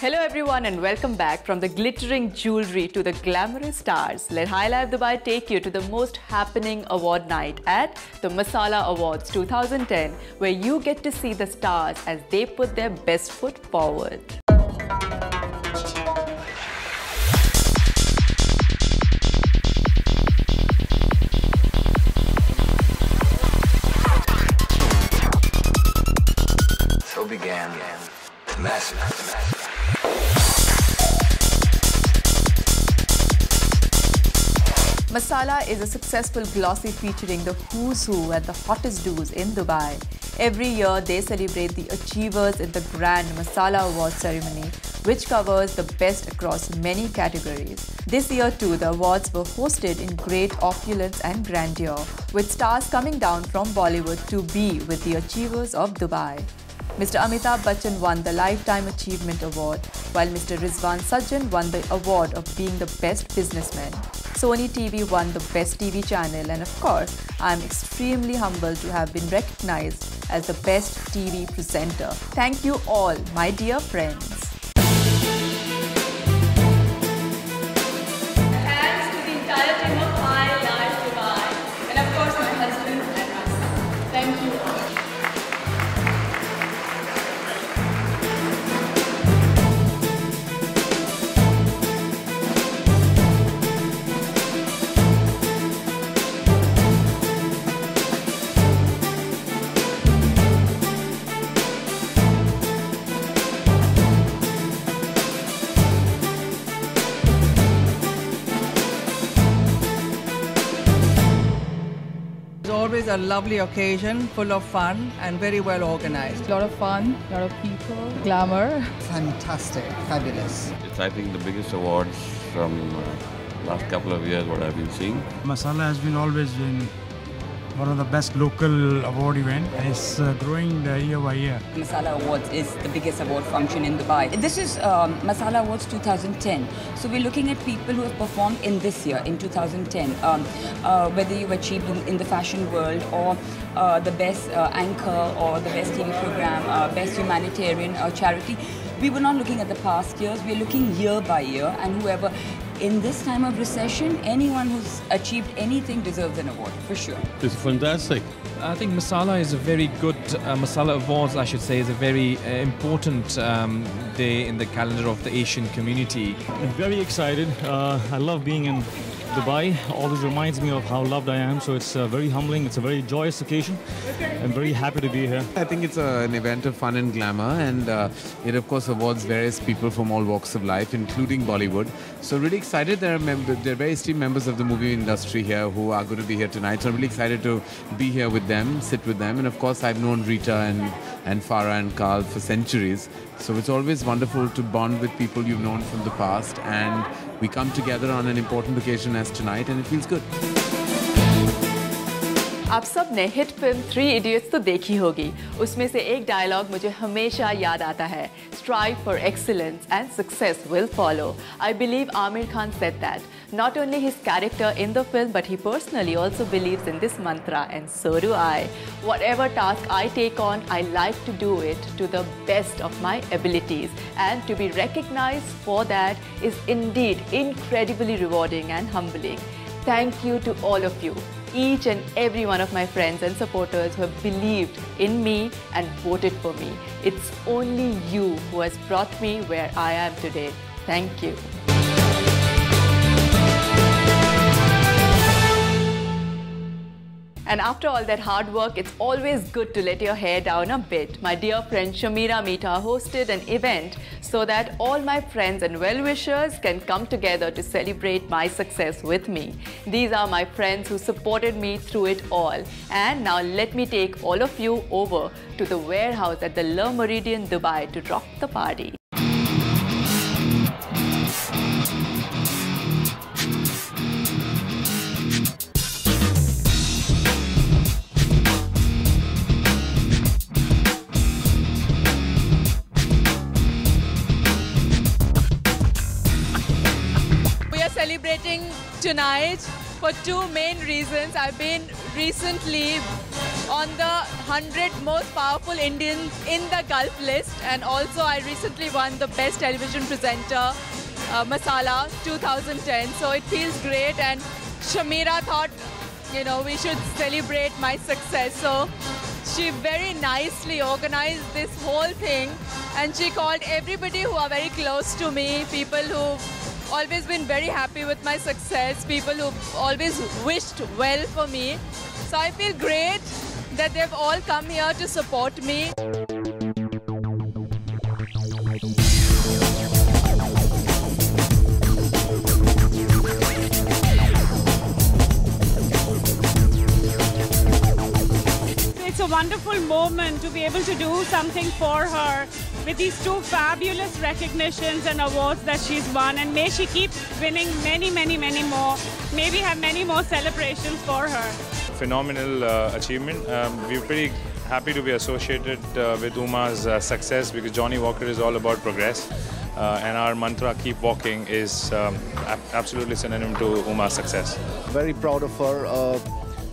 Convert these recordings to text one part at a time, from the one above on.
Hello everyone and welcome back. From the glittering jewelry to the glamorous stars, let High Life Dubai take you to the most happening award night at the Masala Awards 2010, where you get to see the stars as they put their best foot forward. So began the massive. Masala is a successful glossy featuring the who's who and the hottest do's in Dubai. Every year they celebrate the achievers in the grand Masala Awards ceremony, which covers the best across many categories. This year too, the awards were hosted in great opulence and grandeur, with stars coming down from Bollywood to be with the achievers of Dubai. Mr. Amitabh Bachchan won the Lifetime Achievement Award, while Mr. Rizwan Sajjan won the award of being the best businessman. Sony TV won the best TV channel, and of course, I am extremely humbled to have been recognized as the best TV presenter. Thank you all, my dear friends. Thanks to the entire team of High Life Dubai, and of course my husband and us. Thank you all. It's always a lovely occasion, full of fun and very well organized. A lot of fun, a lot of people, glamour. Fantastic, fabulous. It's, I think, the biggest awards from last couple of years, what I've been seeing. Masala has been always been one of the best local award event, and it's growing year by year. Masala Awards is the biggest award function in Dubai. This is Masala Awards 2010. So we're looking at people who have performed in this year, in 2010. Whether you've achieved in the fashion world or the best anchor or the best TV program, best humanitarian or charity. We were not looking at the past years, we're looking year by year, and whoever, in this time of recession, anyone who's achieved anything deserves an award, for sure. It's fantastic. I think Masala is a very good, Masala Awards, I should say, is a very important day in the calendar of the Asian community. I'm very excited. I love being in Dubai. Always reminds me of how loved I am, so it's very humbling. It's a very joyous occasion. I'm very happy to be here. I think it's an event of fun and glamour, and it of course awards various people from all walks of life, including Bollywood. So really excited. There are very esteemed members of the movie industry here who are going to be here tonight. So I'm really excited to be here with them, sit with them, and of course I've known Rita and Farah and Carl for centuries. So it's always wonderful to bond with people you've known from the past, and we come together on an important occasion as tonight, and it feels good. आप सब ने hit film 3 Idiots तो देखी होगी. उसमें से एक dialogue मुझे हमेशा याद आता है. Strive for excellence and success will follow. I believe Aamir Khan said that. Not only his character in the film, but he personally also believes in this mantra, and so do I. Whatever task I take on, I like to do it to the best of my abilities. And to be recognized for that is indeed incredibly rewarding and humbling. Thank you to all of you. Each and every one of my friends and supporters who have believed in me and voted for me. It's only you who has brought me where I am today. Thank you. And after all that hard work, it's always good to let your hair down a bit. My dear friend Shamira Mita hosted an event so that all my friends and well-wishers can come together to celebrate my success with me. These are my friends who supported me through it all. And now let me take all of you over to the warehouse at the Le Méridien Dubai to rock the party. Celebrating tonight for two main reasons. I've been recently on the 100 most powerful Indians in the Gulf list, and also I recently won the Best Television Presenter Masala 2010. So it feels great, and Shamira thought, you know, we should celebrate my success. So she very nicely organized this whole thing, and she called everybody who are very close to me, people who've always been very happy with my success, people who've always wished well for me. So I feel great that they've all come here to support me. It's a wonderful moment to be able to do something for her with these two fabulous recognitions and awards that she's won, and may she keep winning many, many, many more. Maybe have many more celebrations for her. Phenomenal achievement. We're pretty happy to be associated with Uma's success, because Johnny Walker is all about progress, and our mantra, keep walking, is absolutely synonym to Uma's success. Very proud of her.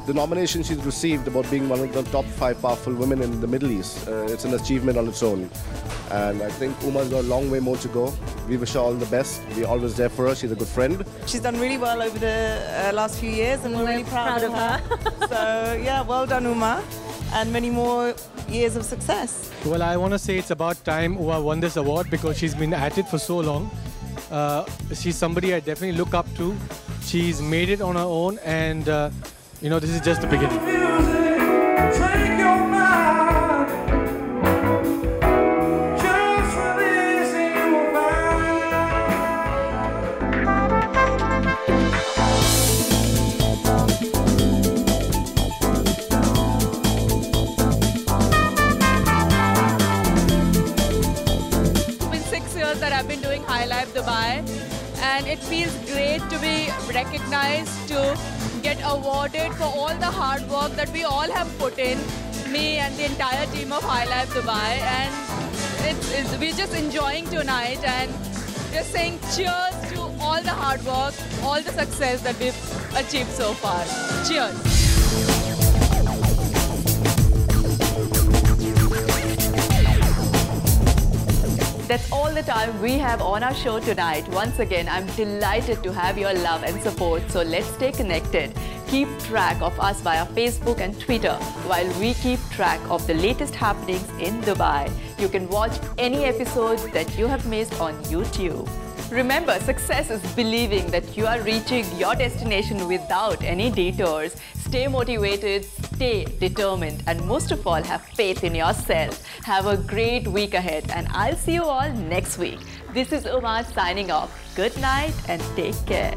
The nomination she's received about being one of the top 5 powerful women in the Middle East, it's an achievement on its own. And I think Uma's got a long way more to go. We wish her all the best. We're always there for her. She's a good friend. She's done really well over the last few years, and we're really proud of her. So yeah, well done, Uma, and many more years of success. Well, I want to say it's about time Uma won this award, because she's been at it for so long. She's somebody I definitely look up to. She's made it on her own, and you know, this is just the beginning. That I've been doing High Life Dubai, and it feels great to be recognized, to get awarded for all the hard work that we all have put in, me and the entire team of High Life Dubai, and we're just enjoying tonight and just saying cheers to all the hard work, all the success that we've achieved so far. Cheers. That's all the time we have on our show tonight. Once again, I'm delighted to have your love and support. So let's stay connected. Keep track of us via Facebook and Twitter while we keep track of the latest happenings in Dubai. You can watch any episodes that you have missed on YouTube. Remember, success is believing that you are reaching your destination without any detours. Stay motivated, stay determined, and most of all, have faith in yourself. Have a great week ahead, and I'll see you all next week. This is Uma signing off. Good night and take care.